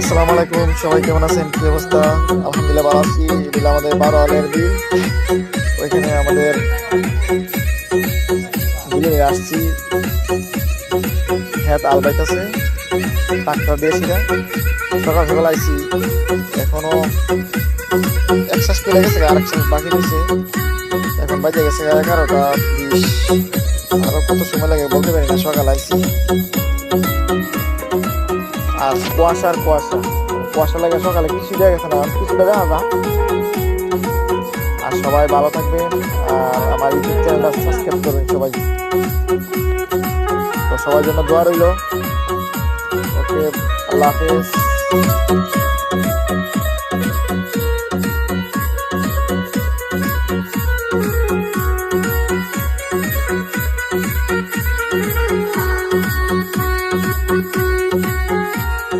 আসসালামু আলাইকুম, সবাই কেমন আছেন? কি অবস্থা? আলহামদুলিল্লাহ ভালো আছি। এটা আমাদের 12 দিন। ওইখানে আমাদের বিলে আসছি, হ্যাঁ আলবাইতেছে ট্রাক্টর দিয়েছিল। সকাল সকাল আইছি, এখনো এক শ্বাস পেলে গেছে, আরেক শ্বাস বাকি রয়েছে। এখন বাজে গেছে 11টা 20। আরো কত সময় লাগে বলতে পারি না। সকাল আইছি আর কুয়াশার কুয়াশা কুয়াশা লাগে, সকালে কিছু দেওয়া গেছে না, কিছুটা দেওয়া যা। আর সবাই ভালো থাকবেন, আর আমার ইউটিউব চ্যানেলটা সাবস্ক্রাইব করবেন সবাই। তো সবার জন্য দোয়া রইল। ওকে, আল্লাহ হাফেজ।